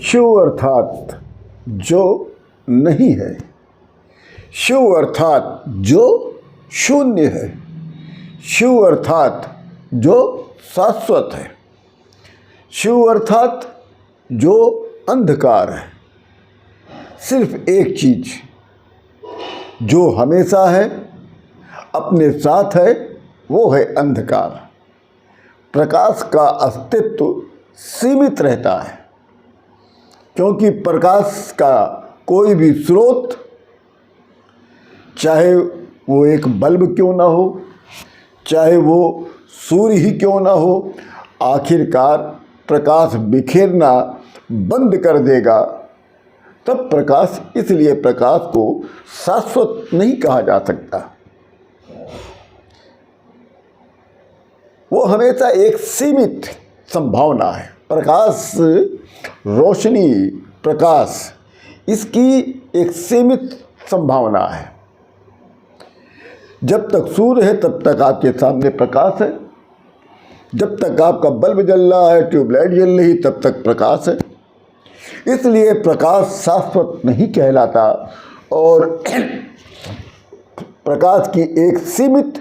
शिव अर्थात जो नहीं है, शिव अर्थात जो शून्य है, शिव अर्थात जो शाश्वत है, शिव अर्थात जो अंधकार है। सिर्फ एक चीज जो हमेशा है, अपने साथ है, वो है अंधकार। प्रकाश का अस्तित्व सीमित रहता है, क्योंकि प्रकाश का कोई भी स्रोत, चाहे वो एक बल्ब क्यों ना हो, चाहे वो सूर्य ही क्यों ना हो, आखिरकार प्रकाश बिखेरना बंद कर देगा। तब प्रकाश, इसलिए प्रकाश को शाश्वत नहीं कहा जा सकता। वो हमेशा एक सीमित संभावना है। प्रकाश, रोशनी, प्रकाश, इसकी एक सीमित संभावना है। जब तक सूर्य है तब तक आपके सामने प्रकाश है, जब तक आपका बल्ब जल रहा है, ट्यूबलाइट जल रही, तब तक प्रकाश है। इसलिए प्रकाश शाश्वत नहीं कहलाता और प्रकाश की एक सीमित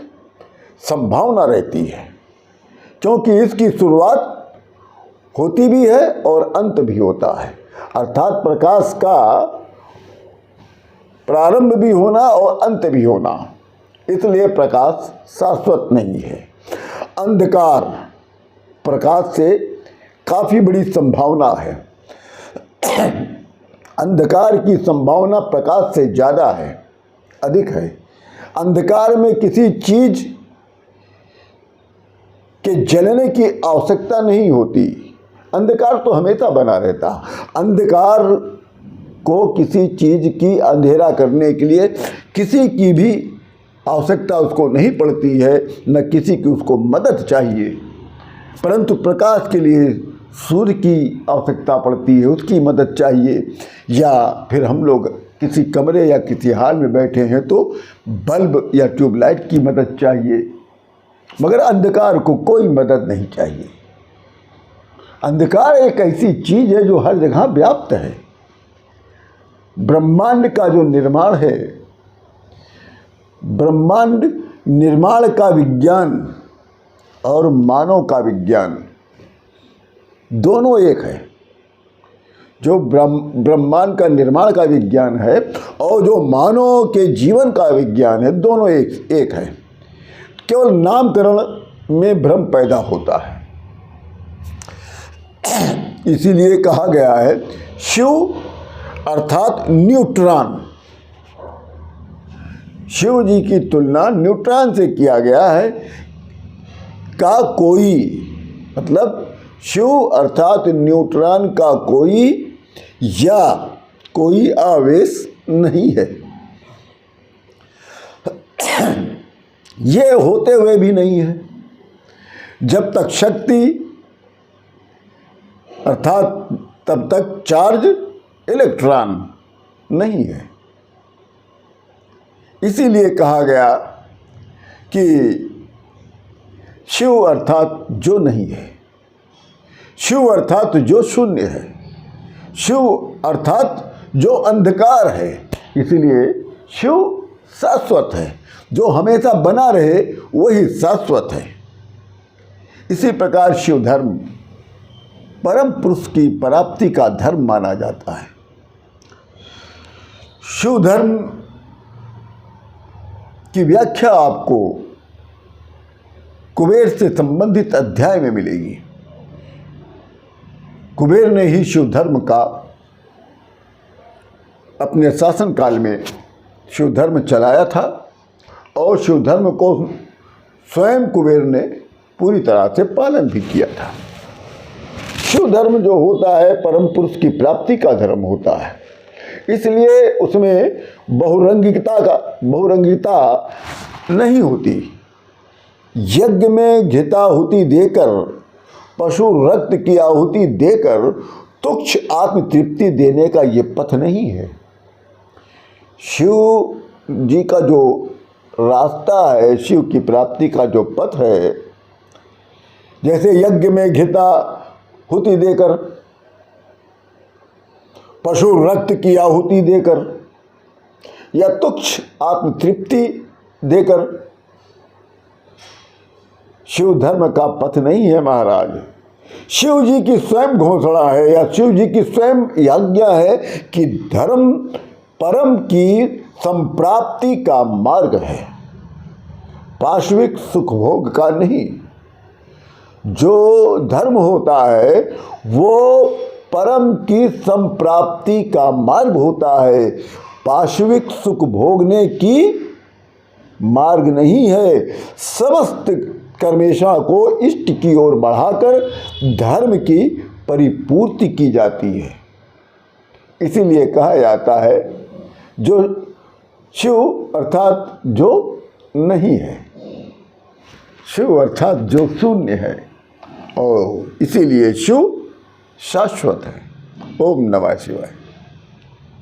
संभावना रहती है, क्योंकि इसकी शुरुआत होती भी है और अंत भी होता है। अर्थात प्रकाश का प्रारंभ भी होना और अंत भी होना, इसलिए प्रकाश शाश्वत नहीं है। अंधकार प्रकाश से काफ़ी बड़ी संभावना है। अंधकार की संभावना प्रकाश से ज़्यादा है, अधिक है। अंधकार में किसी चीज़ के जलने की आवश्यकता नहीं होती, अंधकार तो हमेशा बना रहता। अंधकार को किसी चीज़ की अंधेरा करने के लिए किसी की भी आवश्यकता उसको नहीं पड़ती है, न किसी की उसको मदद चाहिए। परंतु प्रकाश के लिए सूर्य की आवश्यकता पड़ती है, उसकी मदद चाहिए। या फिर हम लोग किसी कमरे या किसी हाल में बैठे हैं तो बल्ब या ट्यूबलाइट की मदद चाहिए, मगर अंधकार को कोई मदद नहीं चाहिए। अंधकार एक ऐसी चीज़ है जो हर जगह व्याप्त है। ब्रह्मांड का जो निर्माण है, ब्रह्मांड निर्माण का विज्ञान और मानव का विज्ञान दोनों एक है। जो ब्रह्मांड का निर्माण का विज्ञान है और जो मानव के जीवन का विज्ञान है, दोनों एक है। केवल नामकरण में भ्रम पैदा होता है। इसीलिए कहा गया है शिव अर्थात न्यूट्रॉन। शिव जी की तुलना न्यूट्रॉन से किया गया है। का कोई, मतलब शिव अर्थात न्यूट्रॉन का कोई या कोई आवेश नहीं है। ये होते हुए भी नहीं है। जब तक शक्ति अर्थात तब तक चार्ज इलेक्ट्रॉन नहीं है। इसीलिए कहा गया कि शिव अर्थात जो नहीं है, शिव अर्थात जो शून्य है, शिव अर्थात जो अंधकार है। इसलिए शिव शाश्वत है, जो हमेशा बना रहे वही शाश्वत है। इसी प्रकार शिव धर्म परम पुरुष की प्राप्ति का धर्म माना जाता है। शिव धर्म की व्याख्या आपको कुबेर से संबंधित अध्याय में मिलेगी। कुबेर ने ही शिव धर्म का अपने शासन काल में शिव धर्म चलाया था और शिव धर्म को स्वयं कुबेर ने पूरी तरह से पालन भी किया था। शिव धर्म जो होता है परम पुरुष की प्राप्ति का धर्म होता है, इसलिए उसमें बहुरंगिता नहीं होती। यज्ञ में घृताहुति देकर, पशु रक्त की आहुति देकर तुच्छ आत्मतृप्ति देने का ये पथ नहीं है। शिव जी का जो रास्ता है, शिव की प्राप्ति का जो पथ है, जैसे यज्ञ में घृताहुति देकर पशु रक्त की आहुति देकर या तुच्छ आत्मतृप्ति देकर शिव धर्म का पथ नहीं है महाराज। शिव जी की स्वयं घोषणा है या शिव जी की स्वयं आज्ञा है कि धर्म परम की संप्राप्ति का मार्ग है, पार्श्विक सुख भोग का नहीं। जो धर्म होता है वो परम की संप्राप्ति का मार्ग होता है, पार्श्विक सुख भोगने की मार्ग नहीं है। समस्त कर्मेशा को इष्ट की ओर बढ़ाकर धर्म की परिपूर्ति की जाती है। इसीलिए कहा जाता है जो शिव अर्थात जो नहीं है, शिव अर्थात जो शून्य है, और इसीलिए शिव शाश्वत है। ओम नमः शिवाय।